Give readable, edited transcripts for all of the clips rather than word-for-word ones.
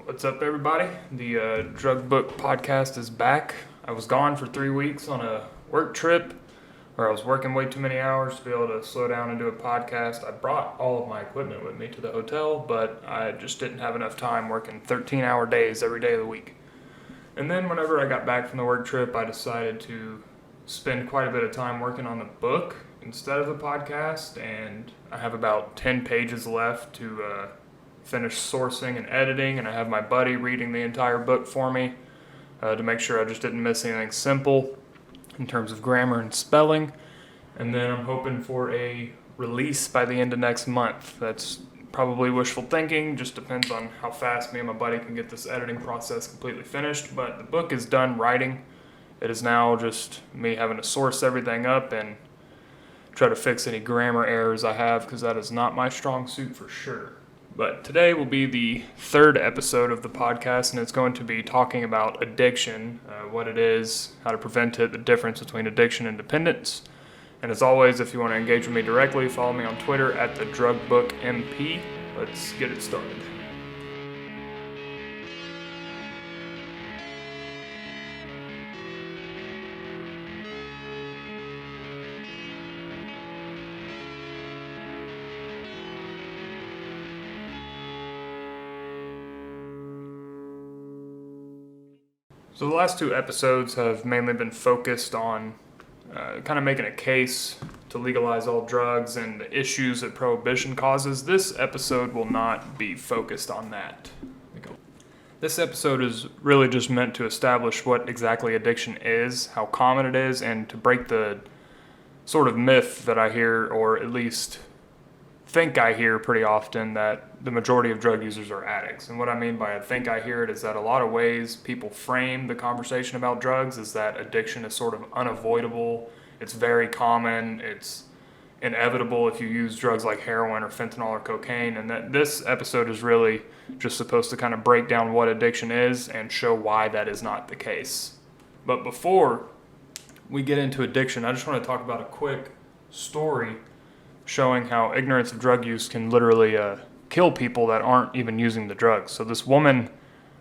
What's up, everybody? The Drug Book Podcast is back. I was gone for 3 weeks on a work trip where I was working way too many hours to be able to slow down and do a podcast. I brought all of my equipment with me to the hotel, but I just didn't have enough time working 13-hour days every day of the week. And then whenever I got back from the work trip, I decided to spend quite a bit of time working on the book instead of the podcast, and I have about 10 pages left to finish sourcing and editing, and I have my buddy reading the entire book for me to make sure I just didn't miss anything simple in terms of grammar and spelling. And then I'm hoping for a release by the end of next month. That's probably wishful thinking, just depends on how fast me and my buddy can get this editing process completely finished. But the book is done writing. It is now just me having to source everything up and try to fix any grammar errors I have, because that is not my strong suit for sure. But today will be the third episode of the podcast, and it's going to be talking about addiction, what it is, how to prevent it, the difference between addiction and dependence. And as always, if you want to engage with me directly, follow me on Twitter at @thedrugbookmp. Let's get it started. So the last two episodes have mainly been focused on kind of making a case to legalize all drugs and the issues that prohibition causes. This episode will not be focused on that. This episode is really just meant to establish what exactly addiction is, how common it is, and to break the sort of myth that I hear, or at least think I hear pretty often, that the majority of drug users are addicts. And what I mean by I think I hear it is that a lot of ways people frame the conversation about drugs is that addiction is sort of unavoidable, it's very common, it's inevitable if you use drugs like heroin or fentanyl or cocaine, and that this episode is really just supposed to kind of break down what addiction is and show why that is not the case. But before we get into addiction, I just want to talk about a quick story showing how ignorance of drug use can literally kill people that aren't even using the drugs. So this woman,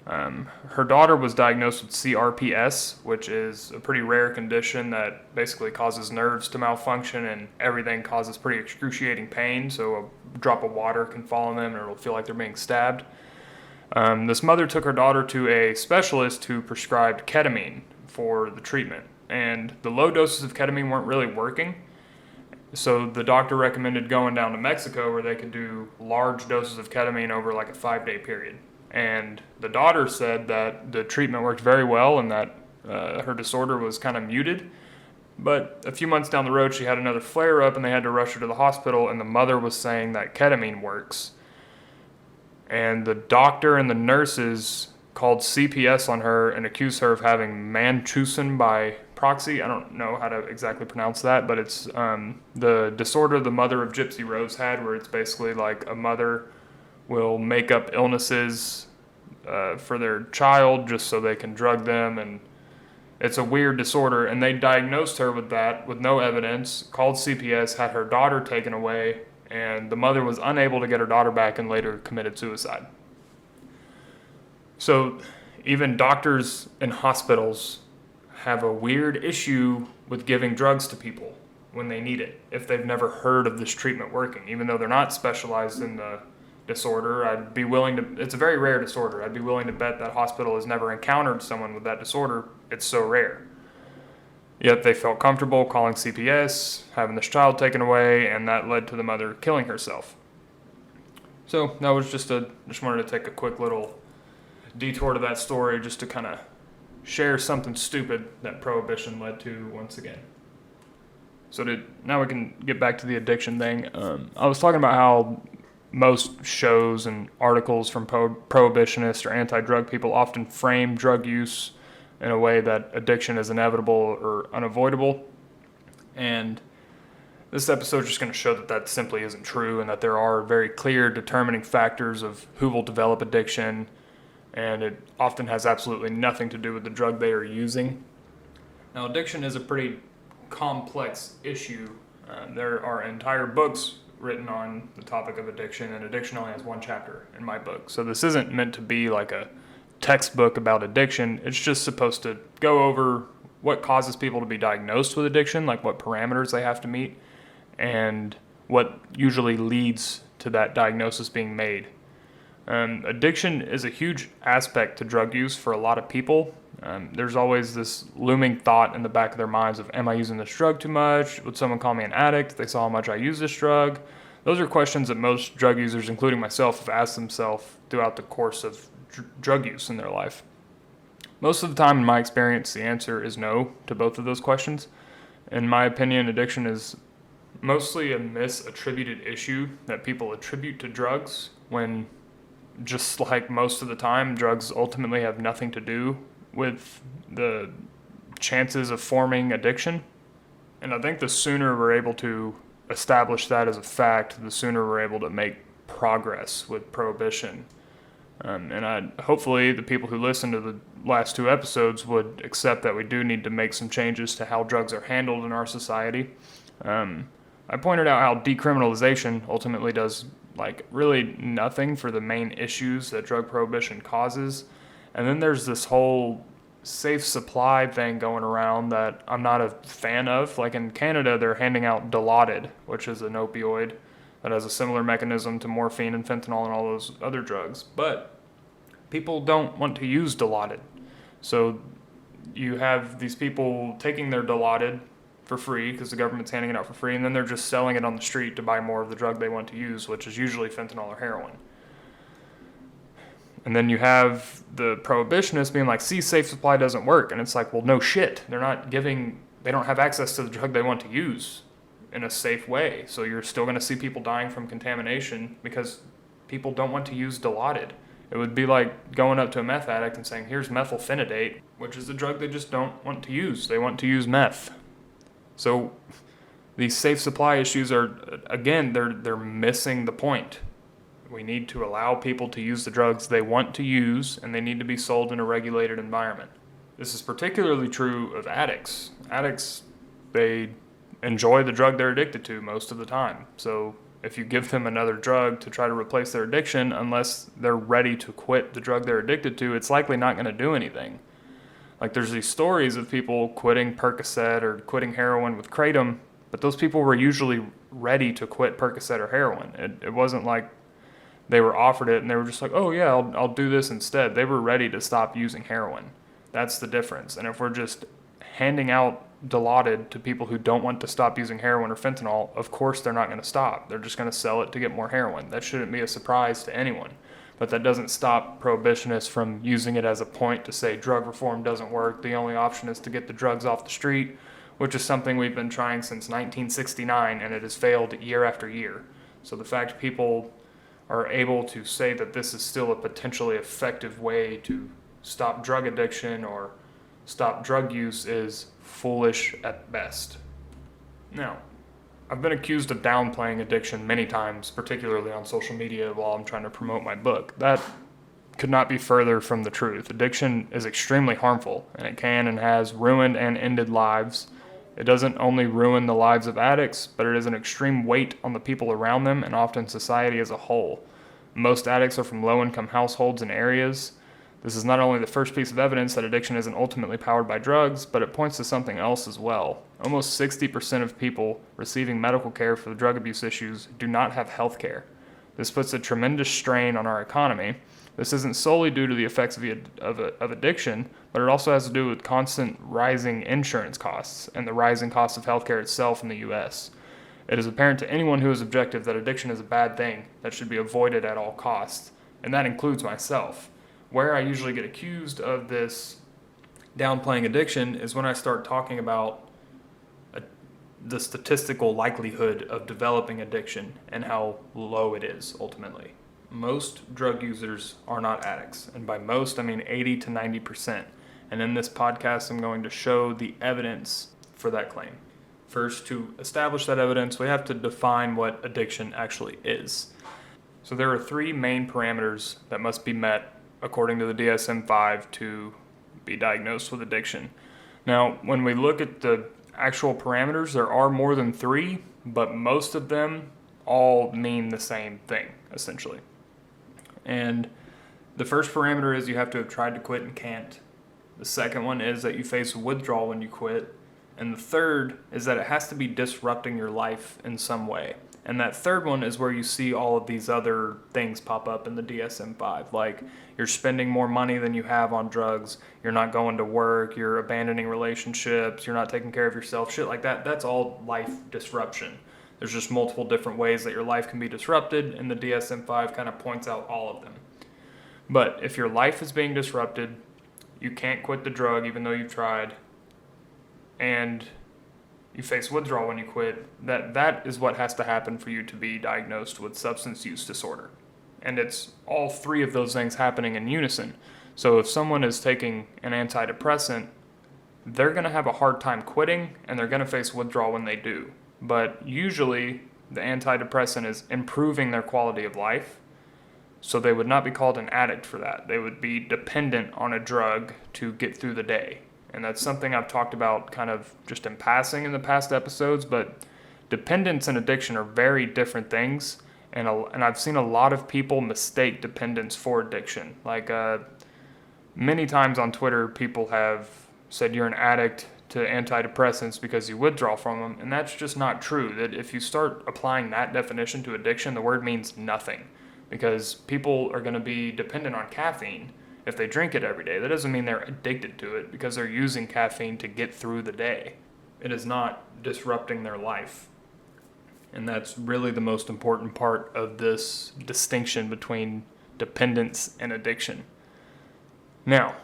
her daughter was diagnosed with CRPS, which is a pretty rare condition that basically causes nerves to malfunction, and everything causes pretty excruciating pain. So a drop of water can fall on them and it'll feel like they're being stabbed. This mother took her daughter to a specialist who prescribed ketamine for the treatment, and the low doses of ketamine weren't really working. So the doctor recommended going down to Mexico where they could do large doses of ketamine over like a 5-day period. And the daughter said that the treatment worked very well and that her disorder was kind of muted. But a few months down the road, she had another flare-up and they had to rush her to the hospital, and the mother was saying that ketamine works. And the doctor and the nurses called CPS on her and accused her of having Manchurian by proxy. I don't know how to exactly pronounce that, but it's the disorder the mother of Gypsy Rose had, where it's basically like a mother will make up illnesses for their child just so they can drug them, and it's a weird disorder. And they diagnosed her with that with no evidence, called CPS, had her daughter taken away, and the mother was unable to get her daughter back and later committed suicide. So even doctors in hospitals have a weird issue with giving drugs to people when they need it, if they've never heard of this treatment working. Even though they're not specialized in the disorder, I'd be willing to, it's a very rare disorder, I'd be willing to bet that hospital has never encountered someone with that disorder. It's so rare. Yet they felt comfortable calling CPS, having this child taken away, and that led to the mother killing herself. So that was just wanted to take a quick little detour to that story just to kind of share something stupid that prohibition led to once again. So now we can get back to the addiction thing. I was talking about how most shows and articles from prohibitionists or anti-drug people often frame drug use in a way that addiction is inevitable or unavoidable. And this episode is just going to show that that simply isn't true, and that there are very clear determining factors of who will develop addiction, and it often has absolutely nothing to do with the drug they are using. Now, addiction is a pretty complex issue. There are entire books written on the topic of addiction, and addiction only has one chapter in my book. So this isn't meant to be like a textbook about addiction. It's just supposed to go over what causes people to be diagnosed with addiction, like what parameters they have to meet, and what usually leads to that diagnosis being made. Addiction is a huge aspect to drug use for a lot of people. There's always this looming thought in the back of their minds of, am I using this drug too much? Would someone call me an addict if they saw how much I use this drug? Those are questions that most drug users, including myself, have asked themselves throughout the course of drug use in their life. Most of the time, in my experience, the answer is no to both of those questions. In my opinion, addiction is mostly a misattributed issue that people attribute to drugs when, just like most of the time, drugs ultimately have nothing to do with the chances of forming addiction. And I think the sooner we're able to establish that as a fact, the sooner we're able to make progress with prohibition. Hopefully the people who listen to the last two episodes would accept that we do need to make some changes to how drugs are handled in our society. I pointed out how decriminalization ultimately does really nothing for the main issues that drug prohibition causes. And then there's this whole safe supply thing going around that I'm not a fan of. Like in Canada, they're handing out Dilaudid, which is an opioid that has a similar mechanism to morphine and fentanyl and all those other drugs. But people don't want to use Dilaudid. So you have these people taking their Dilaudid for free because the government's handing it out for free, and then they're just selling it on the street to buy more of the drug they want to use, which is usually fentanyl or heroin. And then you have the prohibitionists being like, see, safe supply doesn't work. And it's like, well, no shit. They don't have access to the drug they want to use in a safe way. So you're still going to see people dying from contamination because people don't want to use Dilaudid. It would be like going up to a meth addict and saying, here's methylphenidate, which is a drug they just don't want to use. They want to use meth. So these safe supply issues are, again, they're missing the point. We need to allow people to use the drugs they want to use, and they need to be sold in a regulated environment. This is particularly true of addicts. Addicts, they enjoy the drug they're addicted to most of the time. So if you give them another drug to try to replace their addiction, unless they're ready to quit the drug they're addicted to, it's likely not going to do anything. Like there's these stories of people quitting Percocet or quitting heroin with Kratom, but those people were usually ready to quit Percocet or heroin. It wasn't like they were offered it and they were just like, oh yeah, I'll do this instead. They were ready to stop using heroin. That's the difference. And if we're just handing out Dilaudid to people who don't want to stop using heroin or fentanyl, of course they're not going to stop. They're just going to sell it to get more heroin. That shouldn't be a surprise to anyone. But that doesn't stop prohibitionists from using it as a point to say drug reform doesn't work. The only option is to get the drugs off the street, which is something we've been trying since 1969, and it has failed year after year. So the fact people are able to say that this is still a potentially effective way to stop drug addiction or stop drug use is foolish at best. Now, I've been accused of downplaying addiction many times, particularly on social media while I'm trying to promote my book. That could not be further from the truth. Addiction is extremely harmful, and it can and has ruined and ended lives. It doesn't only ruin the lives of addicts, but it is an extreme weight on the people around them and often society as a whole. Most addicts are from low-income households and areas. This is not only the first piece of evidence that addiction isn't ultimately powered by drugs, but it points to something else as well. Almost 60% of people receiving medical care for the drug abuse issues do not have health care. This puts a tremendous strain on our economy. This isn't solely due to the effects of addiction, but it also has to do with constant rising insurance costs and the rising cost of healthcare itself in the U.S. It is apparent to anyone who is objective that addiction is a bad thing that should be avoided at all costs, and that includes myself. Where I usually get accused of this downplaying addiction is when I start talking about the statistical likelihood of developing addiction and how low it is ultimately. Most drug users are not addicts, and by most I mean 80 to 90%. And in this podcast I'm going to show the evidence for that claim. First, to establish that evidence, we have to define what addiction actually is. So there are three main parameters that must be met according to the DSM-5 to be diagnosed with addiction. Now, when we look at the actual parameters, there are more than three, but most of them all mean the same thing, essentially. And the first parameter is you have to have tried to quit and can't. The second one is that you face withdrawal when you quit. And the third is that it has to be disrupting your life in some way. And that third one is where you see all of these other things pop up in the DSM-5, like you're spending more money than you have on drugs, you're not going to work, you're abandoning relationships, you're not taking care of yourself, shit like that. That's all life disruption. There's just multiple different ways that your life can be disrupted, and the DSM-5 kind of points out all of them. But if your life is being disrupted, you can't quit the drug even though you've tried, and you face withdrawal when you quit, that is what has to happen for you to be diagnosed with substance use disorder. And it's all three of those things happening in unison. So if someone is taking an antidepressant, they're going to have a hard time quitting, and they're going to face withdrawal when they do. But usually the antidepressant is improving their quality of life, so they would not be called an addict for that. They would be dependent on a drug to get through the day. And that's something I've talked about kind of just in passing in the past episodes, but dependence and addiction are very different things, and I've seen a lot of people mistake dependence for addiction. Like many times on Twitter, people have said you're an addict to antidepressants because you withdraw from them, and that's just not true. That if you start applying that definition to addiction, the word means nothing, because people are going to be dependent on caffeine if they drink it every day. That doesn't mean they're addicted to it because they're using caffeine to get through the day. It is not disrupting their life. And that's really the most important part of this distinction between dependence and addiction. Now,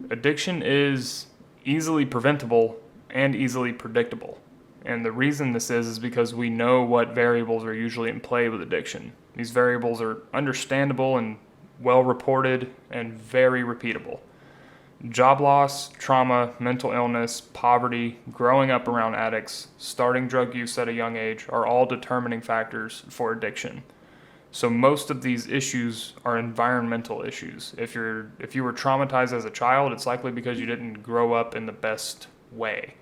addiction is easily preventable and easily predictable. And the reason this is because we know what variables are usually in play with addiction. These variables are understandable and well reported and very repeatable. Job loss, trauma, mental illness, poverty, growing up around addicts, starting drug use at a young age are all determining factors for addiction. So most of these issues are environmental issues. If you were traumatized as a child, it's likely because you didn't grow up in the best way.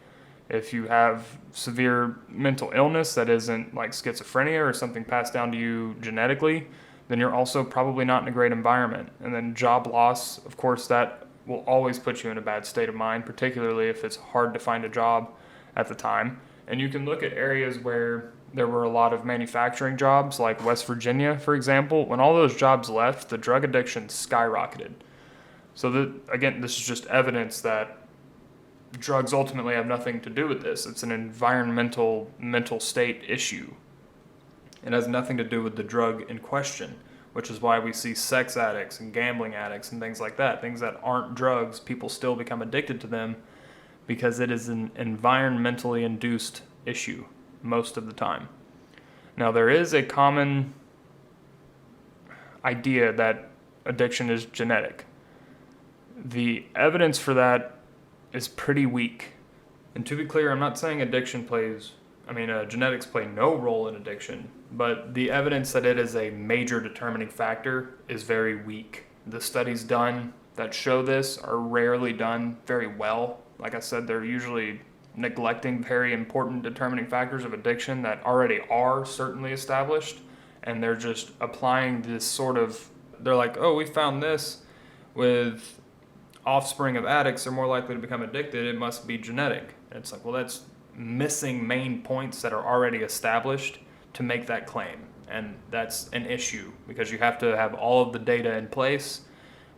If you have severe mental illness that isn't like schizophrenia or something passed down to you genetically, then you're also probably not in a great environment. And then job loss, of course, that will always put you in a bad state of mind, particularly if it's hard to find a job at the time. And you can look at areas where there were a lot of manufacturing jobs, like West Virginia, for example. When all those jobs left, the drug addiction skyrocketed. So again, this is just evidence that drugs ultimately have nothing to do with this. It's an environmental mental state issue. It has nothing to do with the drug in question, which is why we see sex addicts and gambling addicts and things like that. Things that aren't drugs, people still become addicted to them because it is an environmentally induced issue most of the time. Now, there is a common idea that addiction is genetic. The evidence for that is pretty weak. And to be clear, I'm not saying genetics play no role in addiction, but the evidence that it is a major determining factor is very weak. The studies done that show this are rarely done very well. Like I said, they're usually neglecting very important determining factors of addiction that already are certainly established, and they're just applying this they're like, oh, we found this with offspring of addicts are more likely to become addicted, it must be genetic. And it's like, well, that's missing main points that are already established to make that claim. And that's an issue because you have to have all of the data in place,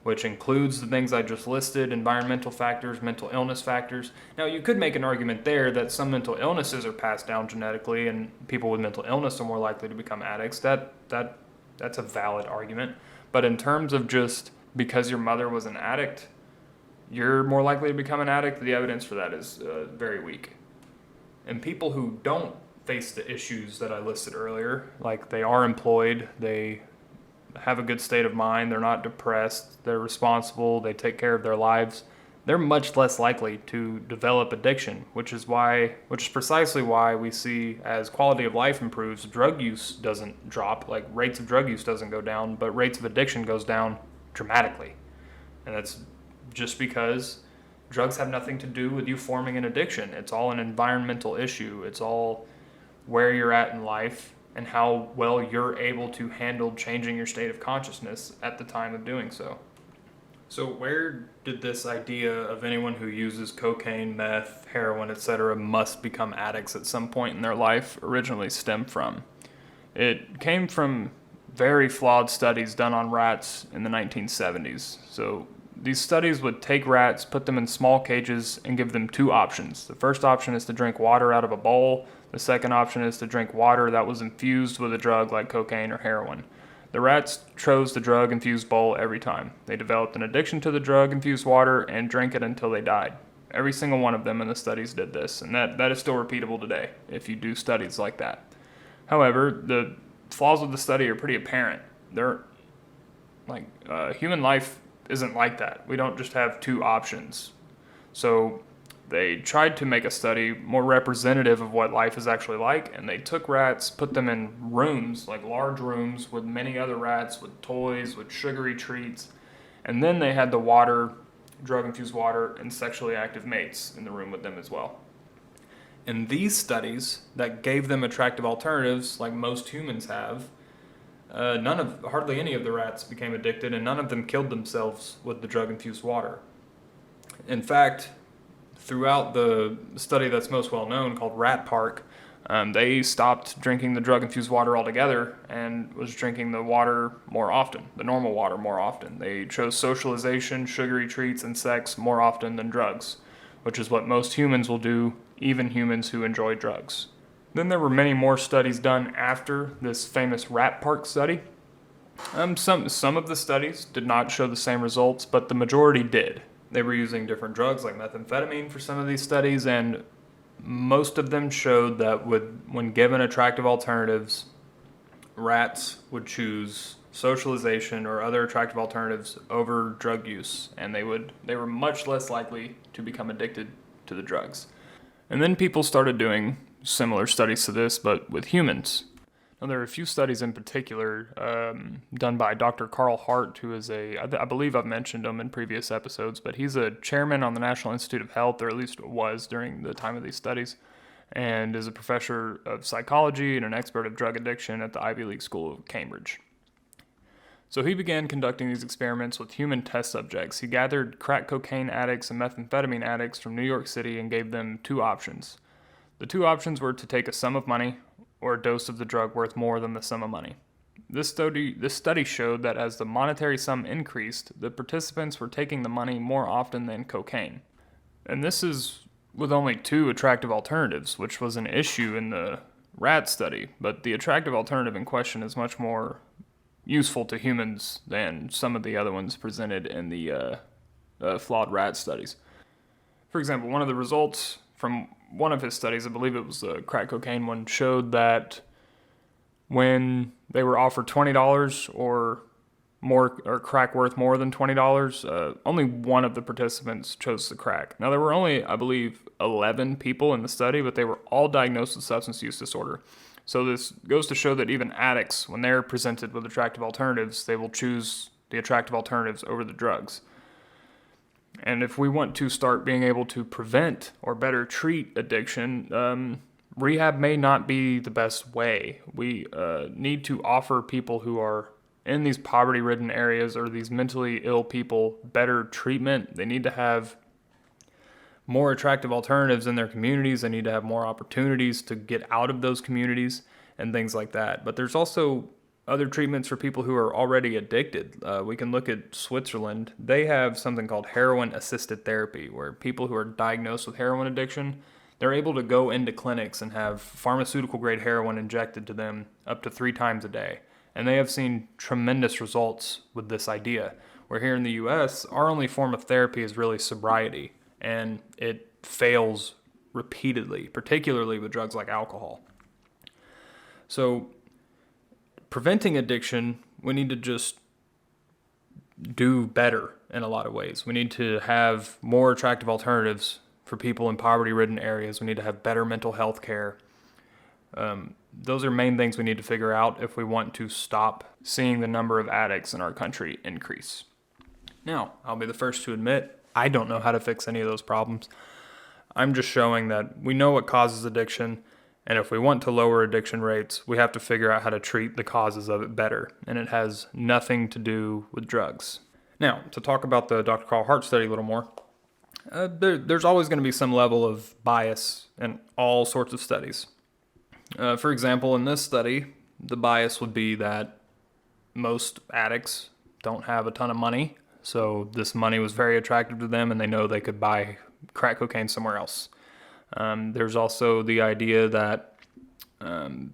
which includes the things I just listed, environmental factors, mental illness factors. Now, you could make an argument there that some mental illnesses are passed down genetically and people with mental illness are more likely to become addicts. That's a valid argument. But in terms of just because your mother was an addict, you're more likely to become an addict, the evidence for that is very weak. And people who don't face the issues that I listed earlier, like they are employed, they have a good state of mind, they're not depressed, they're responsible, they take care of their lives, they're much less likely to develop addiction, which is precisely why we see as quality of life improves, drug use doesn't drop, like rates of drug use doesn't go down, but rates of addiction goes down dramatically. And that's just because drugs have nothing to do with you forming an addiction. It's all an environmental issue. It's all where you're at in life and how well you're able to handle changing your state of consciousness at the time of doing so. So where did this idea of anyone who uses cocaine, meth, heroin, etc. must become addicts at some point in their life originally stem from? It came from very flawed studies done on rats in the 1970s. So these studies would take rats, put them in small cages, and give them two options. The first option is to drink water out of a bowl. The second option is to drink water that was infused with a drug like cocaine or heroin. The rats chose the drug-infused bowl every time. They developed an addiction to the drug-infused water and drank it until they died. Every single one of them in the studies did this, and that is still repeatable today if you do studies like that. However, the flaws of the study are pretty apparent. Human life isn't like that. We don't just have two options. So they tried to make a study more representative of what life is actually like, and they took rats, put them in rooms, like large rooms with many other rats, with toys, with sugary treats, and then they had the water, drug-infused water, and sexually active mates in the room with them as well. In these studies that gave them attractive alternatives, like most humans have, hardly any of the rats became addicted, and none of them killed themselves with the drug-infused water. In fact, throughout the study that's most well known, called Rat Park, they stopped drinking the drug-infused water altogether and was drinking the water more often, the normal water more often. They chose socialization, sugary treats, and sex more often than drugs, which is what most humans will do, even humans who enjoy drugs. Then there were many more studies done after this famous Rat Park study. Some of the studies did not show the same results, but the majority did. They were using different drugs like methamphetamine for some of these studies, and most of them showed that when given attractive alternatives, rats would choose socialization or other attractive alternatives over drug use, and they were much less likely to become addicted to the drugs. And then people started doing similar studies to this, but with humans. Now, there are a few studies in particular done by Dr. Carl Hart, who is I believe I've mentioned him in previous episodes, but he's a chairman on the National Institute of Health, or at least was during the time of these studies, and is a professor of psychology and an expert of drug addiction at the Ivy League School of Cambridge. So he began conducting these experiments with human test subjects. He gathered crack cocaine addicts and methamphetamine addicts from New York City and gave them two options. The two options were to take a sum of money or a dose of the drug worth more than the sum of money. This study showed that as the monetary sum increased, the participants were taking the money more often than cocaine. And this is with only two attractive alternatives, which was an issue in the rat study, but the attractive alternative in question is much more useful to humans than some of the other ones presented in the flawed rat studies. For example, one of the results from one of his studies, I believe it was the crack cocaine one, showed that when they were offered $20 or more, or crack worth more than $20, only one of the participants chose the crack. Now, there were only, I believe, 11 people in the study, but they were all diagnosed with substance use disorder. So this goes to show that even addicts, when they're presented with attractive alternatives, they will choose the attractive alternatives over the drugs. And if we want to start being able to prevent or better treat addiction, rehab may not be the best way. We need to offer people who are in these poverty-ridden areas or these mentally ill people better treatment. They need to have more attractive alternatives in their communities. They need to have more opportunities to get out of those communities and things like that. But there's also other treatments for people who are already addicted. We can look at Switzerland. They have something called heroin-assisted therapy, where people who are diagnosed with heroin addiction, they're able to go into clinics and have pharmaceutical-grade heroin injected to them up to 3 times a day. And they have seen tremendous results with this idea, where here in the U.S., our only form of therapy is really sobriety, and it fails repeatedly, particularly with drugs like alcohol. So preventing addiction, we need to just do better in a lot of ways. We need to have more attractive alternatives for people in poverty-ridden areas. We need to have better mental health care. Those are main things we need to figure out if we want to stop seeing the number of addicts in our country increase. Now, I'll be the first to admit, I don't know how to fix any of those problems. I'm just showing that we know what causes addiction, And if we want to lower addiction rates, we have to figure out how to treat the causes of it better. And it has nothing to do with drugs. Now, to talk about the Dr. Carl Hart study a little more, there's always going to be some level of bias in all sorts of studies. For example, in this study, the bias would be that most addicts don't have a ton of money. So this money was very attractive to them and they know they could buy crack cocaine somewhere else. There's also the idea that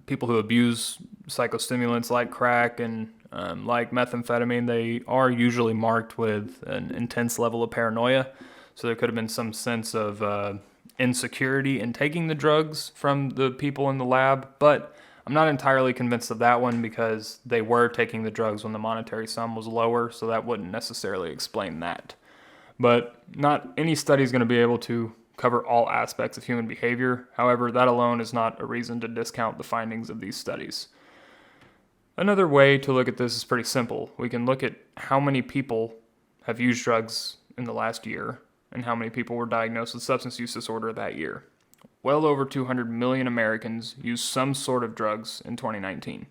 people who abuse psychostimulants like crack and like methamphetamine, they are usually marked with an intense level of paranoia. So there could have been some sense of insecurity in taking the drugs from the people in the lab. But I'm not entirely convinced of that one because they were taking the drugs when the monetary sum was lower. So that wouldn't necessarily explain that. But not any study is going to be able to cover all aspects of human behavior. However, that alone is not a reason to discount the findings of these studies. Another way to look at this is pretty simple. We can look at how many people have used drugs in the last year and how many people were diagnosed with substance use disorder that year. Well over 200 million Americans used some sort of drugs in 2019.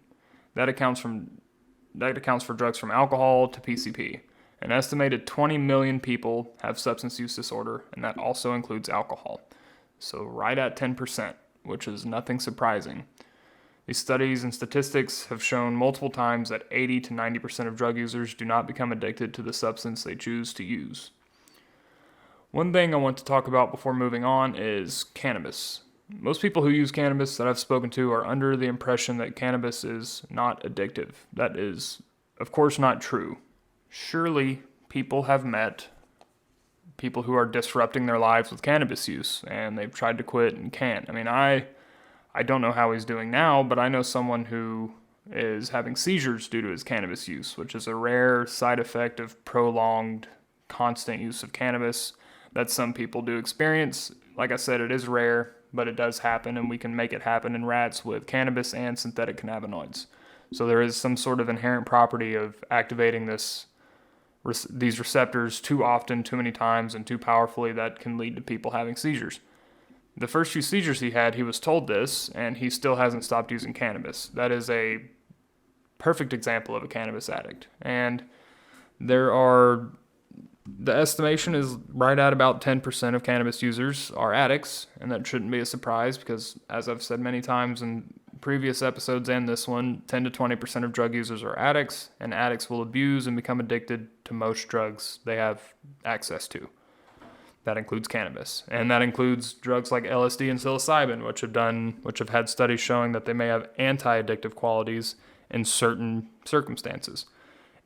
That accounts for drugs from alcohol to PCP. An estimated 20 million people have substance use disorder, and that also includes alcohol. So right at 10%, which is nothing surprising. These studies and statistics have shown multiple times that 80 to 90% of drug users do not become addicted to the substance they choose to use. One thing I want to talk about before moving on is cannabis. Most people who use cannabis that I've spoken to are under the impression that cannabis is not addictive. That is, of course, not true. Surely people have met people who are disrupting their lives with cannabis use and they've tried to quit and can't. I mean, I don't know how he's doing now, but I know someone who is having seizures due to his cannabis use, which is a rare side effect of prolonged, constant use of cannabis that some people do experience. Like I said, it is rare, but it does happen, and we can make it happen in rats with cannabis and synthetic cannabinoids. So there is some sort of inherent property of activating these receptors too often, too many times, and too powerfully that can lead to people having seizures. The first few seizures he had, he was told this, and he still hasn't stopped using cannabis. That is a perfect example of a cannabis addict. And the estimation is right at about 10% of cannabis users are addicts, and that shouldn't be a surprise because, as I've said many times in previous episodes and this one, 10 to 20% of drug users are addicts, and addicts will abuse and become addicted to most drugs they have access to. That includes cannabis, and that includes drugs like LSD and psilocybin, which have had studies showing that they may have anti-addictive qualities in certain circumstances.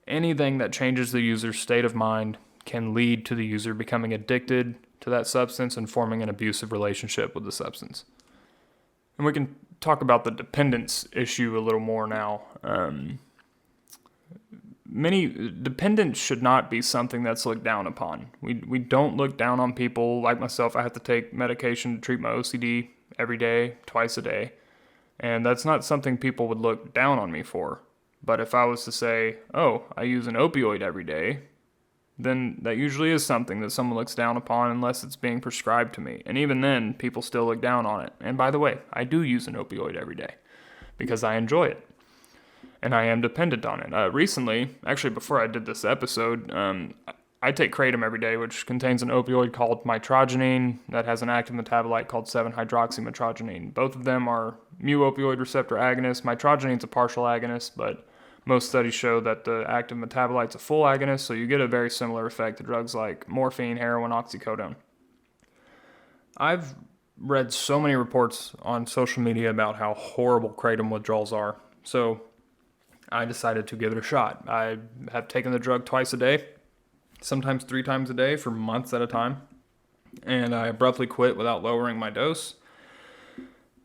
Anything that changes the user's state of mind can lead to the user becoming addicted to that substance and forming an abusive relationship with the substance. And we can talk about the dependence issue a little more now. Dependence should not be something that's looked down upon. We don't look down on people. Like myself, I have to take medication to treat my OCD every day, twice a day. And that's not something people would look down on me for. But if I was to say, oh, I use an opioid every day, then that usually is something that someone looks down upon unless it's being prescribed to me. And even then, people still look down on it. And by the way, I do use an opioid every day because I enjoy it. And I am dependent on it. Recently, actually before I did this episode, I take kratom every day, which contains an opioid called mitragynine that has an active metabolite called 7-hydroxymitragynine. Both of them are mu-opioid receptor agonists. Mitragynine's a partial agonist, but most studies show that the active metabolite's a full agonist, so you get a very similar effect to drugs like morphine, heroin, oxycodone. I've read so many reports on social media about how horrible kratom withdrawals are, so I decided to give it a shot. I have taken the drug twice a day, sometimes 3 times a day for months at a time, and I abruptly quit without lowering my dose.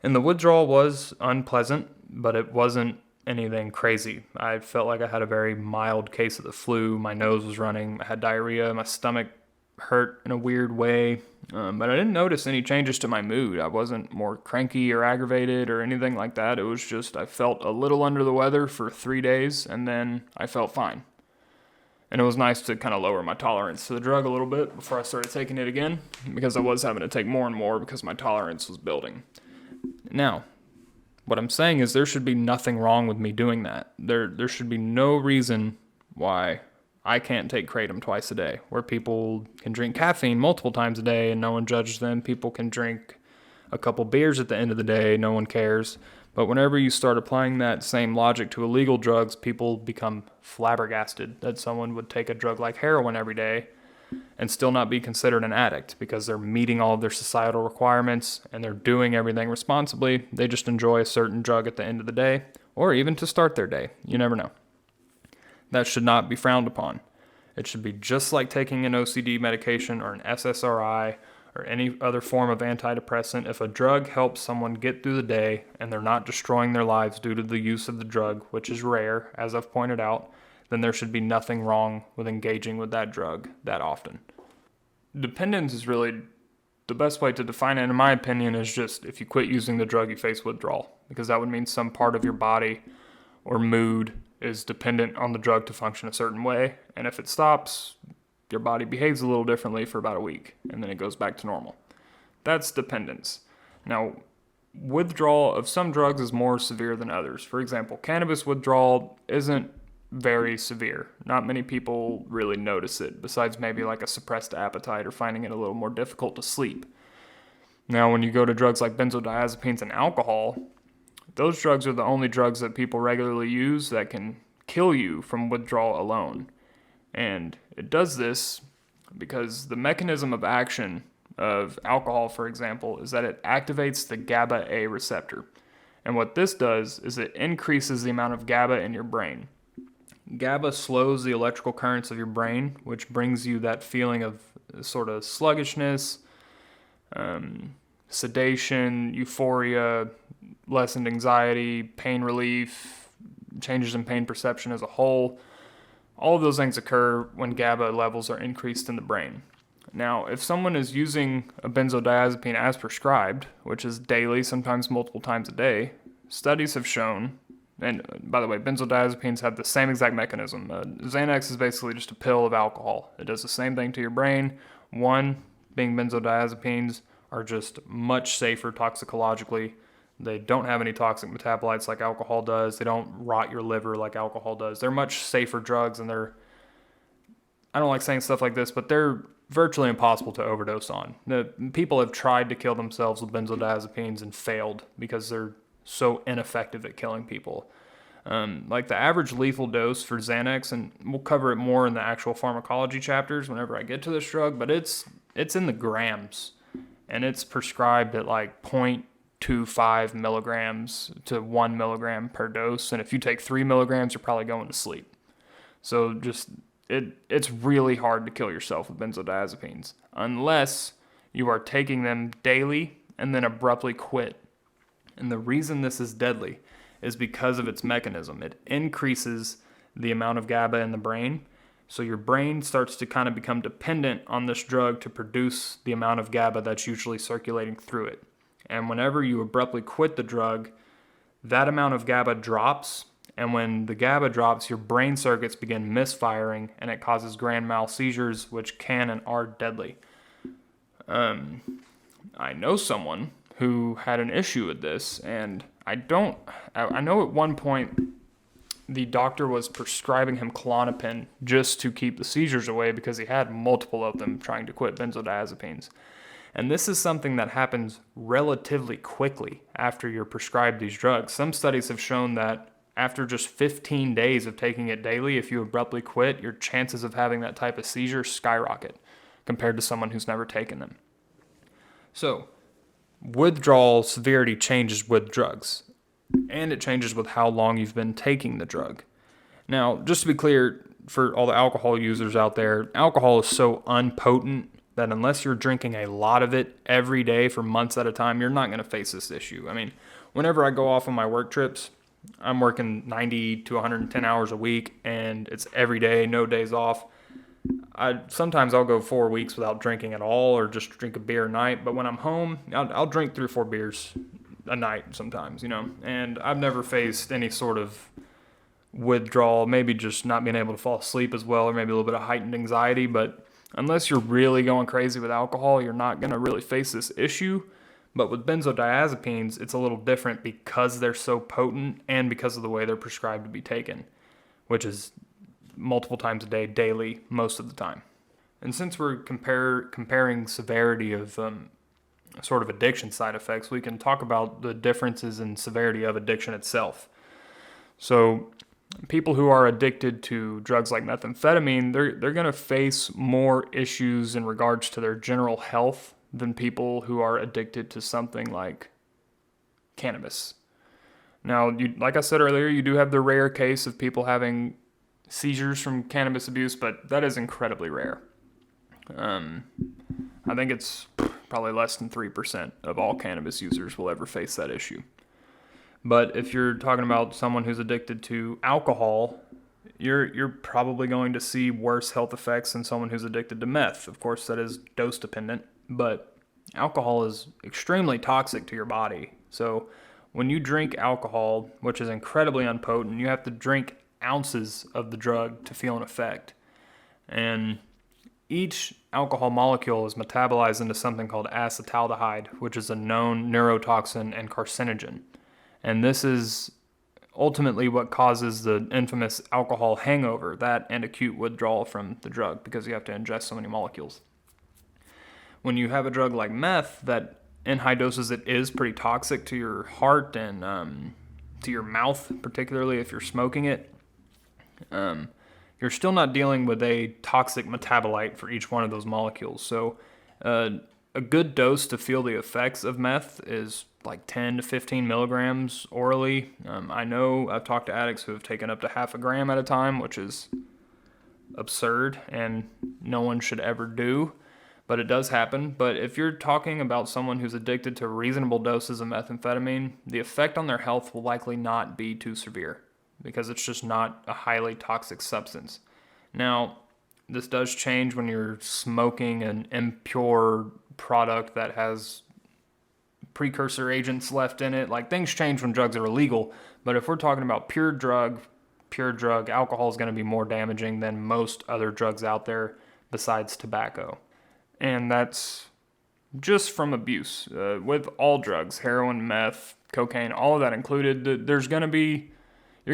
And the withdrawal was unpleasant, but it wasn't anything crazy. I felt like I had a very mild case of the flu. My nose was running. I had diarrhea. My stomach hurt in a weird way. But I didn't notice any changes to my mood. I wasn't more cranky or aggravated or anything like that. It was just I felt a little under the weather for 3 days, and then I felt fine. And it was nice to kind of lower my tolerance to the drug a little bit before I started taking it again, because I was having to take more and more because my tolerance was building. Now, What I'm saying is there should be nothing wrong with me doing that. There should be no reason why I can't take kratom twice a day, where people can drink caffeine multiple times a day and no one judges them. People can drink a couple beers at the end of the day, no one cares. But whenever you start applying that same logic to illegal drugs, people become flabbergasted that someone would take a drug like heroin every day and still not be considered an addict because they're meeting all of their societal requirements and they're doing everything responsibly. They just enjoy a certain drug at the end of the day, or even to start their day. You never know. That should not be frowned upon. It should be just like taking an OCD medication or an SSRI or any other form of antidepressant. If a drug helps someone get through the day and they're not destroying their lives due to the use of the drug, which is rare, as I've pointed out, then there should be nothing wrong with engaging with that drug that often. Dependence is really the best way to define it, in my opinion, is just if you quit using the drug, you face withdrawal, because that would mean some part of your body or mood is dependent on the drug to function a certain way, and if it stops, your body behaves a little differently for about a week, and then it goes back to normal. That's dependence. Now, withdrawal of some drugs is more severe than others. For example, cannabis withdrawal isn't very severe. Not many people really notice it, besides maybe like a suppressed appetite or finding it a little more difficult to sleep. Now, when you go to drugs like benzodiazepines and alcohol, those drugs are the only drugs that people regularly use that can kill you from withdrawal alone. And it does this because the mechanism of action of alcohol, for example, is that it activates the GABA A receptor. And what this does is it increases the amount of GABA in your brain. GABA slows the electrical currents of your brain, which brings you that feeling of sort of sluggishness, sedation, euphoria, lessened anxiety, pain relief, changes in pain perception as a whole. All of those things occur when GABA levels are increased in the brain. Now, if someone is using a benzodiazepine as prescribed, which is daily, sometimes multiple times a day, studies have shown, and by the way, benzodiazepines have the same exact mechanism. Xanax is basically just a pill of alcohol. It does the same thing to your brain. One, being benzodiazepines are just much safer toxicologically. They don't have any toxic metabolites like alcohol does. They don't rot your liver like alcohol does. They're much safer drugs, and I don't like saying stuff like this, but they're virtually impossible to overdose on. People have tried to kill themselves with benzodiazepines and failed because they're so ineffective at killing people. Like the average lethal dose for Xanax, and we'll cover it more in the actual pharmacology chapters whenever I get to this drug, but it's in the grams, and it's prescribed at like 0.25 milligrams to 1 milligram per dose, and if you take 3 milligrams, you're probably going to sleep. So just it's really hard to kill yourself with benzodiazepines unless you are taking them daily and then abruptly quit. And the reason this is deadly is because of its mechanism. It increases the amount of GABA in the brain, so your brain starts to kind of become dependent on this drug to produce the amount of GABA that's usually circulating through it. And whenever you abruptly quit the drug, that amount of GABA drops, and when the GABA drops, your brain circuits begin misfiring, and it causes grand mal seizures, which can and are deadly. I know someone who had an issue with this, and I know at one point the doctor was prescribing him Klonopin just to keep the seizures away because he had multiple of them trying to quit benzodiazepines. And this is something that happens relatively quickly after you're prescribed these drugs. Some studies have shown that after just 15 days of taking it daily, if you abruptly quit, your chances of having that type of seizure skyrocket compared to someone who's never taken them. So, withdrawal severity changes with drugs, and it changes with how long you've been taking the drug. Now, just to be clear, for all the alcohol users out there, alcohol is so unpotent that unless you're drinking a lot of it every day for months at a time, you're not going to face this issue. I mean, whenever I go off on my work trips, I'm working 90 to 110 hours a week, and it's every day, no days off. Sometimes I'll go 4 weeks without drinking at all, or just drink a beer a night. But when I'm home, I'll drink 3 or 4 beers a night sometimes, And I've never faced any sort of withdrawal, maybe just not being able to fall asleep as well, or maybe a little bit of heightened anxiety. But unless you're really going crazy with alcohol, you're not going to really face this issue. But with benzodiazepines, it's a little different because they're so potent and because of the way they're prescribed to be taken, which is multiple times a day, daily, most of the time. And since we're comparing severity of sort of addiction side effects, we can talk about the differences in severity of addiction itself. So people who are addicted to drugs like methamphetamine, they're going to face more issues in regards to their general health than people who are addicted to something like cannabis. Now, like I said earlier, you do have the rare case of people having seizures from cannabis abuse, but that is incredibly rare. I think it's probably less than 3% of all cannabis users will ever face that issue. But if you're talking about someone who's addicted to alcohol, you're probably going to see worse health effects than someone who's addicted to meth. Of course, that is dose dependent, but alcohol is extremely toxic to your body. So when you drink alcohol, which is incredibly unpotent, you have to drink ounces of the drug to feel an effect. And each alcohol molecule is metabolized into something called acetaldehyde, which is a known neurotoxin and carcinogen. And this is ultimately what causes the infamous alcohol hangover, that and acute withdrawal from the drug, because you have to ingest so many molecules. When you have a drug like meth, that in high doses it is pretty toxic to your heart and to your mouth, particularly if you're smoking it. You're still not dealing with a toxic metabolite for each one of those molecules. So a good dose to feel the effects of meth is like 10 to 15 milligrams orally. I know I've talked to addicts who have taken up to half a gram at a time, which is absurd and no one should ever do, but it does happen. But if you're talking about someone who's addicted to reasonable doses of methamphetamine, the effect on their health will likely not be too severe because it's just not a highly toxic substance. Now, this does change when you're smoking an impure product that has precursor agents left in it. Like, things change when drugs are illegal, but if we're talking about pure drug, alcohol is going to be more damaging than most other drugs out there besides tobacco. And that's just from abuse. With all drugs, heroin, meth, cocaine, all of that included, you're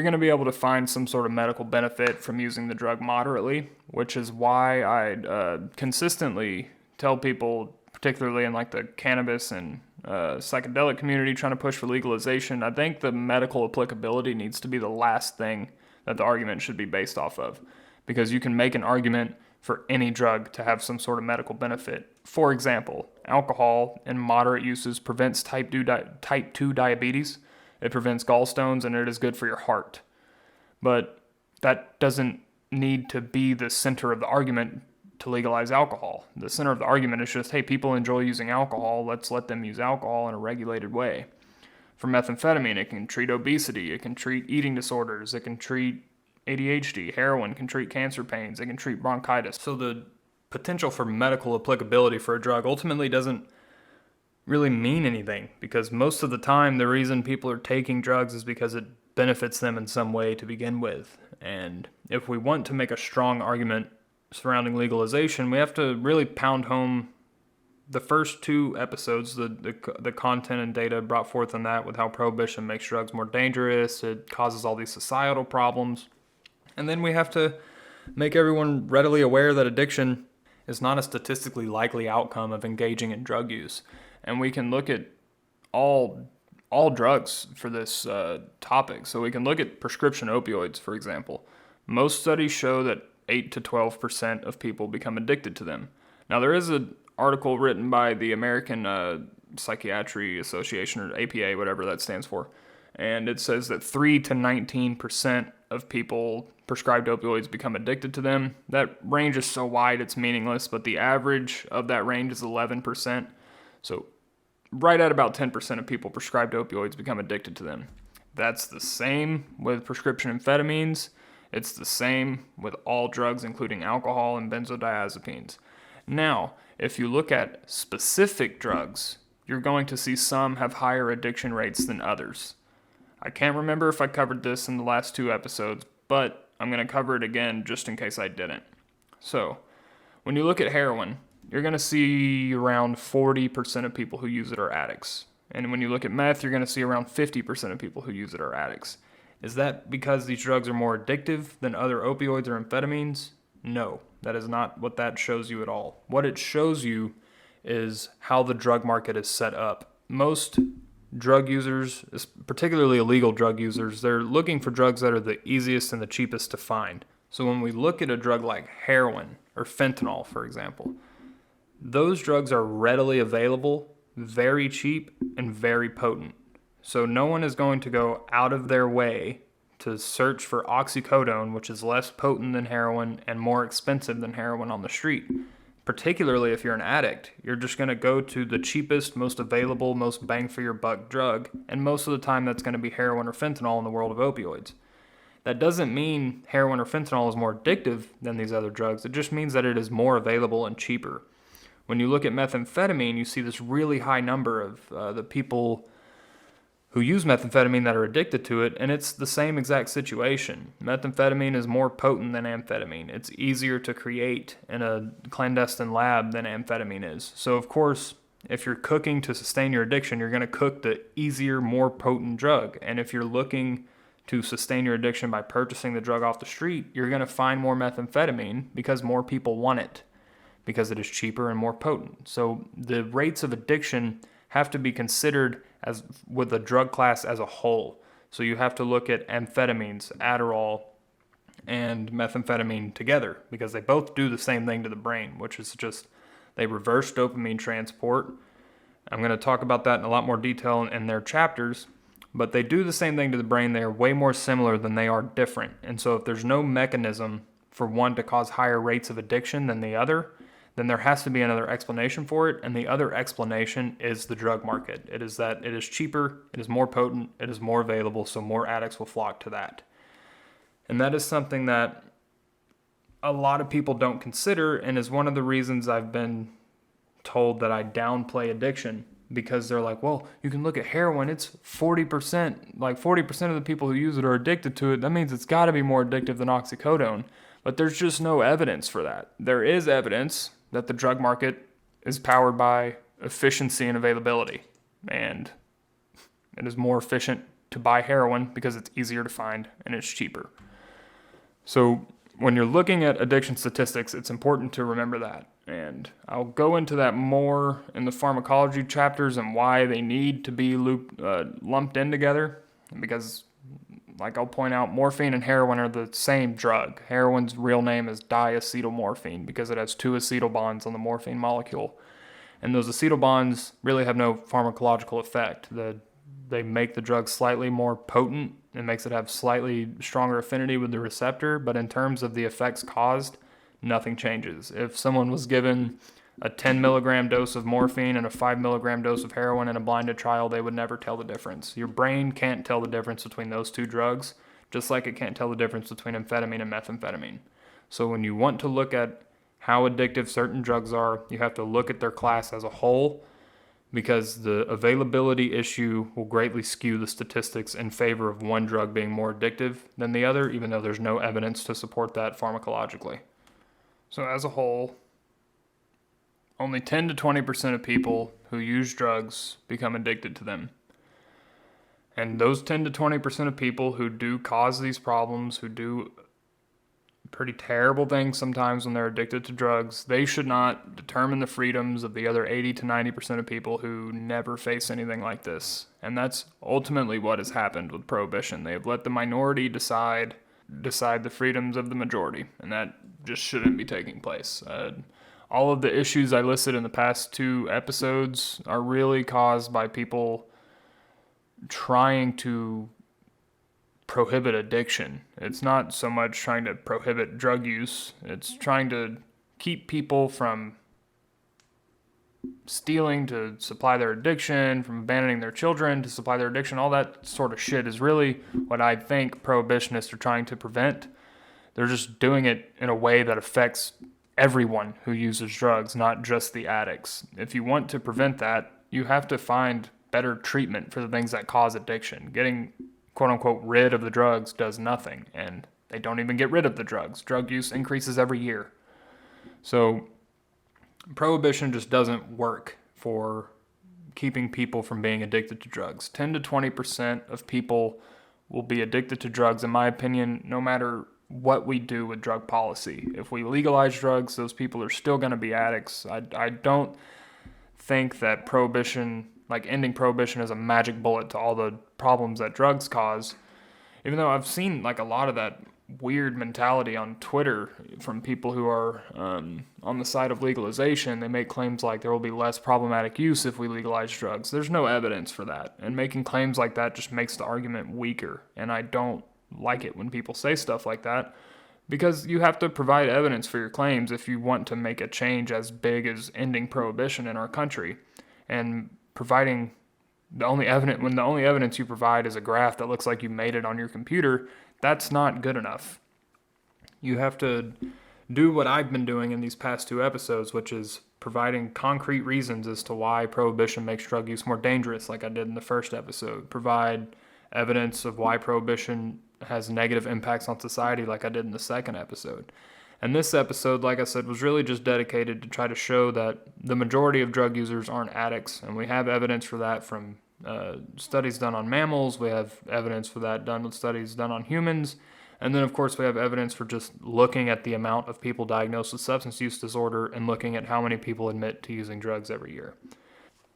going to be able to find some sort of medical benefit from using the drug moderately, which is why I consistently tell people, particularly in like the cannabis and psychedelic community trying to push for legalization, I think the medical applicability needs to be the last thing that the argument should be based off of, because you can make an argument for any drug to have some sort of medical benefit. For example, alcohol in moderate uses prevents type 2 diabetes. It prevents gallstones, and it is good for your heart. But that doesn't need to be the center of the argument to legalize alcohol. The center of the argument is just, hey, people enjoy using alcohol, let's let them use alcohol in a regulated way. For methamphetamine, it can treat obesity, it can treat eating disorders, it can treat ADHD, heroin can treat cancer pains, it can treat bronchitis. So the potential for medical applicability for a drug ultimately doesn't really mean anything, because most of the time the reason people are taking drugs is because it benefits them in some way to begin with. And if we want to make a strong argument surrounding legalization, we have to really pound home the first two episodes, the content and data brought forth on that, with how prohibition makes drugs more dangerous, it causes all these societal problems. And then we have to make everyone readily aware that addiction is not a statistically likely outcome of engaging in drug use. And we can look at all drugs for this topic. So we can look at prescription opioids, for example. Most studies show that 8 to 12% of people become addicted to them. Now, there is an article written by the American Psychiatry Association, or APA, whatever that stands for, and it says that 3 to 19% of people prescribed opioids become addicted to them. That range is so wide it's meaningless, but the average of that range is 11%. So right at about 10% of people prescribed opioids become addicted to them. That's the same with prescription amphetamines. It's the same with all drugs, including alcohol and benzodiazepines. Now, if you look at specific drugs, you're going to see some have higher addiction rates than others. I can't remember if I covered this in the last two episodes, but I'm going to cover it again just in case I didn't. So, when you look at heroin, you're going to see around 40% of people who use it are addicts. And when you look at meth, you're going to see around 50% of people who use it are addicts. Is that because these drugs are more addictive than other opioids or amphetamines? No, that is not what that shows you at all. What it shows you is how the drug market is set up. Most drug users, particularly illegal drug users, they're looking for drugs that are the easiest and the cheapest to find. So when we look at a drug like heroin or fentanyl, for example, those drugs are readily available, very cheap, and very potent. So no one is going to go out of their way to search for oxycodone, which is less potent than heroin and more expensive than heroin on the street. Particularly if you're an addict, you're just going to go to the cheapest, most available, most bang for your buck drug, and most of the time that's going to be heroin or fentanyl in the world of opioids. That doesn't mean heroin or fentanyl is more addictive than these other drugs. It just means that it is more available and cheaper. When you look at methamphetamine, you see this really high number of the people who use methamphetamine that are addicted to it, and it's the same exact situation. Methamphetamine is more potent than amphetamine. It's easier to create in a clandestine lab than amphetamine is. So of course, if you're cooking to sustain your addiction, you're going to cook the easier, more potent drug. And if you're looking to sustain your addiction by purchasing the drug off the street, you're going to find more methamphetamine because more people want it, because it is cheaper and more potent. So the rates of addiction have to be considered as with the drug class as a whole. So you have to look at amphetamines, Adderall, and methamphetamine together because they both do the same thing to the brain, which is just they reverse dopamine transport. I'm going to talk about that in a lot more detail in their chapters, but they do the same thing to the brain. They are way more similar than they are different. And so if there's no mechanism for one to cause higher rates of addiction than the other, then there has to be another explanation for it, and the other explanation is the drug market. It is that it is cheaper, it is more potent, it is more available, so more addicts will flock to that. And that is something that a lot of people don't consider, and is one of the reasons I've been told that I downplay addiction, because they're like, well, you can look at heroin, it's 40%, like 40% of the people who use it are addicted to it. That means it's got to be more addictive than oxycodone. But there's just no evidence for that. There is evidence that the drug market is powered by efficiency and availability. And it is more efficient to buy heroin because it's easier to find and it's cheaper. So when you're looking at addiction statistics, it's important to remember that. And I'll go into that more in the pharmacology chapters and why they need to be lumped in together. Because, like I'll point out, morphine and heroin are the same drug. Heroin's real name is diacetylmorphine because it has two acetyl bonds on the morphine molecule. And those acetyl bonds really have no pharmacological effect. They make the drug slightly more potent. It makes it have slightly stronger affinity with the receptor, but in terms of the effects caused, nothing changes. If someone was given a 10 milligram dose of morphine and a 5 milligram dose of heroin in a blinded trial, they would never tell the difference. Your brain can't tell the difference between those two drugs, just like it can't tell the difference between amphetamine and methamphetamine. So when you want to look at how addictive certain drugs are, you have to look at their class as a whole, because the availability issue will greatly skew the statistics in favor of one drug being more addictive than the other, even though there's no evidence to support that pharmacologically. So as a whole, only 10 to 20% of people who use drugs become addicted to them. And those 10 to 20% of people who do cause these problems, who do pretty terrible things sometimes when they're addicted to drugs, they should not determine the freedoms of the other 80 to 90% of people who never face anything like this. And that's ultimately what has happened with prohibition. They have let the minority decide the freedoms of the majority, and that just shouldn't be taking place. All of the issues I listed in the past two episodes are really caused by people trying to prohibit addiction. It's not so much trying to prohibit drug use. It's trying to keep people from stealing to supply their addiction, from abandoning their children to supply their addiction. All that sort of shit is really what I think prohibitionists are trying to prevent. They're just doing it in a way that affects everyone who uses drugs, not just the addicts. If you want to prevent that, you have to find better treatment for the things that cause addiction. Getting quote-unquote rid of the drugs does nothing, and they don't even get rid of the drugs. Drug use increases every year. So prohibition just doesn't work for keeping people from being addicted to drugs. 10 to 20% of people will be addicted to drugs, in my opinion, no matter what we do with drug policy. If we legalize drugs, those people are still going to be addicts. I don't think that prohibition, like ending prohibition, is a magic bullet to all the problems that drugs cause. Even though I've seen like a lot of that weird mentality on Twitter from people who are on the side of legalization. They make claims like there will be less problematic use if we legalize drugs. There's no evidence for that, and making claims like that just makes the argument weaker, and I don't like it when people say stuff like that, because you have to provide evidence for your claims if you want to make a change as big as ending prohibition in our country. And providing the only evidence you provide is a graph that looks like you made it on your computer, that's not good enough. You have to do what I've been doing in these past 2 episodes, which is providing concrete reasons as to why prohibition makes drug use more dangerous, like I did in the first episode. Provide evidence of why prohibition has negative impacts on society, like I did in the second episode. And this episode, like I said, was really just dedicated to try to show that the majority of drug users aren't addicts, and we have evidence for that from studies done on mammals. We have evidence for that done with studies done on humans. And then, of course, we have evidence for just looking at the amount of people diagnosed with substance use disorder and looking at how many people admit to using drugs every year.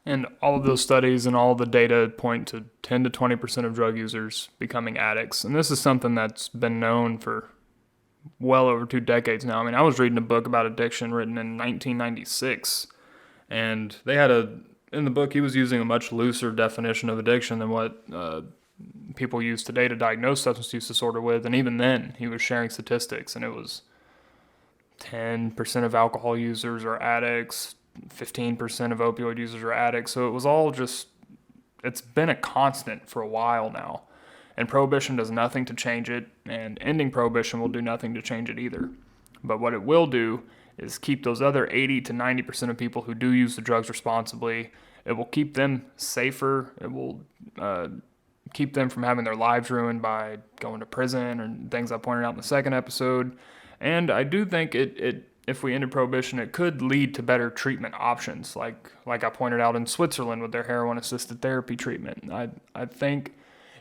And all of those studies and all the data point to 10 to 20% of drug users becoming addicts. And this is something that's been known for well over 2 decades now. I mean, I was reading a book about addiction written in 1996, and they had in the book, he was using a much looser definition of addiction than what people use today to diagnose substance use disorder with. And even then, he was sharing statistics, and it was 10% of alcohol users are addicts, 15% of opioid users are addicts. So it was all just, it's been a constant for a while now. And prohibition does nothing to change it, and ending prohibition will do nothing to change it either. But what it will do is keep those other 80 to 90% of people who do use the drugs responsibly. It will keep them safer. It will keep them from having their lives ruined by going to prison or things I pointed out in the second episode. And I do think if we ended prohibition, it could lead to better treatment options, like I pointed out in Switzerland with their heroin-assisted therapy treatment. I think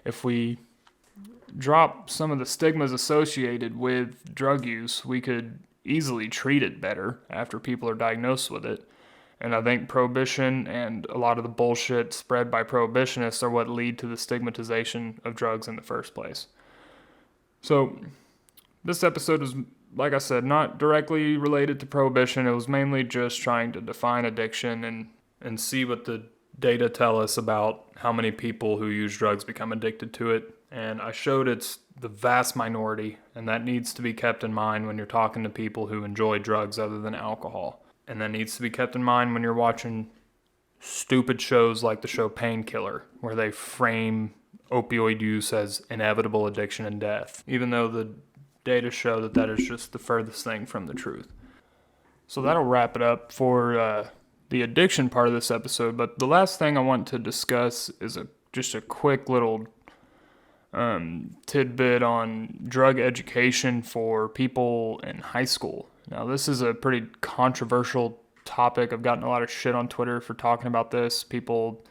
if we drop some of the stigmas associated with drug use, we could easily treat it better after people are diagnosed with it. And I think prohibition and a lot of the bullshit spread by prohibitionists are what lead to the stigmatization of drugs in the first place. So this episode was, like I said, not directly related to prohibition. It was mainly just trying to define addiction and see what the data tell us about how many people who use drugs become addicted to it. And I showed it's the vast minority, and that needs to be kept in mind when you're talking to people who enjoy drugs other than alcohol. And that needs to be kept in mind when you're watching stupid shows like the show Painkiller, where they frame opioid use as inevitable addiction and death, even though the data show that is just the furthest thing from the truth. So that'll wrap it up for the addiction part of this episode. But the last thing I want to discuss is just a quick little tidbit on drug education for people in high school. Now, this is a pretty controversial topic. I've gotten a lot of shit on Twitter for talking about this. People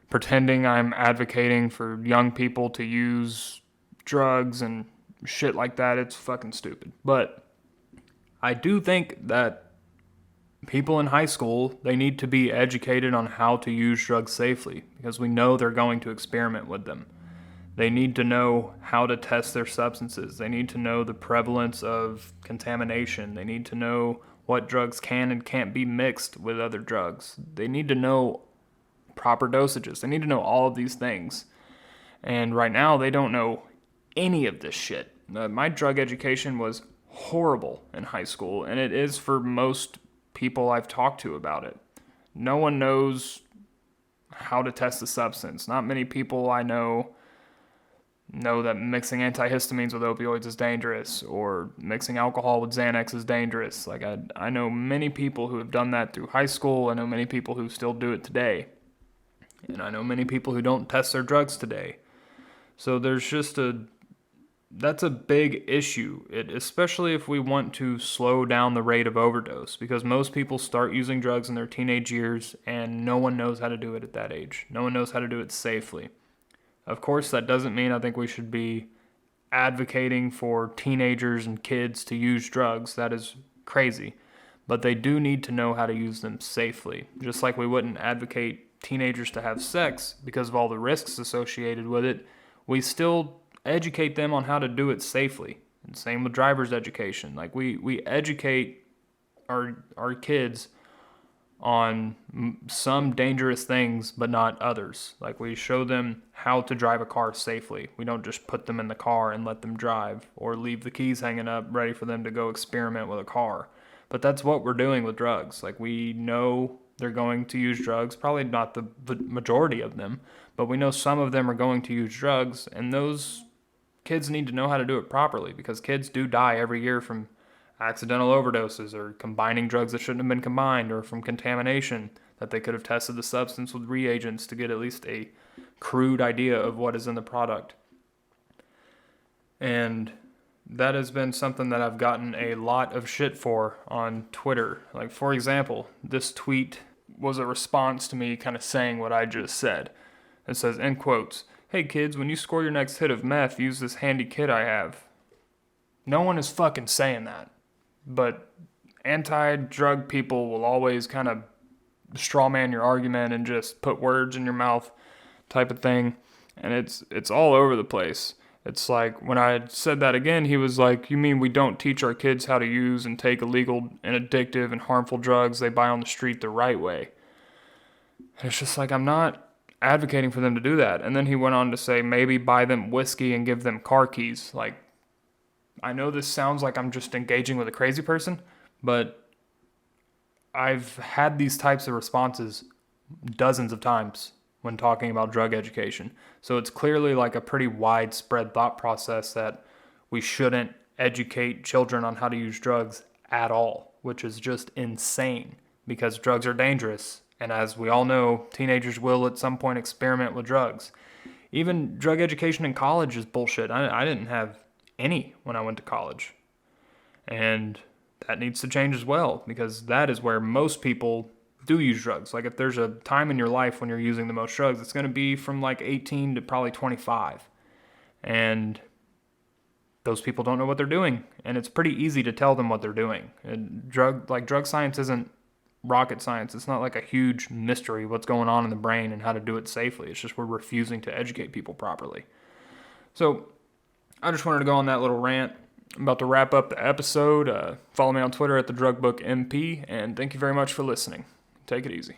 pretending I'm advocating for young people to use drugs and shit like that. It's fucking stupid. But I do think that people in high school, they need to be educated on how to use drugs safely, because we know they're going to experiment with them. They need to know how to test their substances. They need to know the prevalence of contamination. They need to know what drugs can and can't be mixed with other drugs. They need to know proper dosages. They need to know all of these things. And right now, they don't know any of this shit. My drug education was horrible in high school, and it is for most people I've talked to about it. No one knows how to test the substance. Not many people I know that mixing antihistamines with opioids is dangerous, or mixing alcohol with Xanax is dangerous. Like I know many people who have done that through high school. I know many people who still do it today. And I know many people who don't test their drugs today. So there's just that's a big issue, especially if we want to slow down the rate of overdose, because most people start using drugs in their teenage years and no one knows how to do it at that age. No one knows how to do it safely. Of course, that doesn't mean I think we should be advocating for teenagers and kids to use drugs. That is crazy. But they do need to know how to use them safely. Just like we wouldn't advocate teenagers to have sex because of all the risks associated with it, we still educate them on how to do it safely. And same with driver's education. Like we educate our kids on some dangerous things, but not others. Like we show them how to drive a car safely. We don't just put them in the car and let them drive or leave the keys hanging up ready for them to go experiment with a car. But that's what we're doing with drugs. Like we know they're going to use drugs, probably not the majority of them, but we know some of them are going to use drugs, and those kids need to know how to do it properly, because kids do die every year from accidental overdoses or combining drugs that shouldn't have been combined, or from contamination that they could have tested the substance with reagents to get at least a crude idea of what is in the product. And that has been something that I've gotten a lot of shit for on Twitter. Like, for example, this tweet was a response to me kind of saying what I just said. It says, in quotes, "Hey kids, when you score your next hit of meth, use this handy kit I have." No one is fucking saying that. But anti-drug people will always kind of straw man your argument and just put words in your mouth type of thing. And it's all over the place. It's like, when I said that again, he was like, "You mean we don't teach our kids how to use and take illegal and addictive and harmful drugs they buy on the street the right way?" And it's just like, I'm not advocating for them to do that. And then he went on to say, maybe buy them whiskey and give them car keys. Like, I know this sounds like I'm just engaging with a crazy person, but I've had these types of responses dozens of times when talking about drug education. So it's clearly like a pretty widespread thought process that we shouldn't educate children on how to use drugs at all, which is just insane, because drugs are dangerous. And as we all know, teenagers will at some point experiment with drugs. Even drug education in college is bullshit. I didn't have any when I went to college. And that needs to change as well, because that is where most people do use drugs. Like, if there's a time in your life when you're using the most drugs, it's going to be from like 18 to probably 25. And those people don't know what they're doing. And it's pretty easy to tell them what they're doing. And drug science isn't rocket science. It's not like a huge mystery what's going on in the brain and how to do it safely. It's just we're refusing to educate people properly. So I just wanted to go on that little rant. I'm about to wrap up the episode. Follow me on Twitter at @thedrugbookmp, and thank you very much for listening. Take it easy.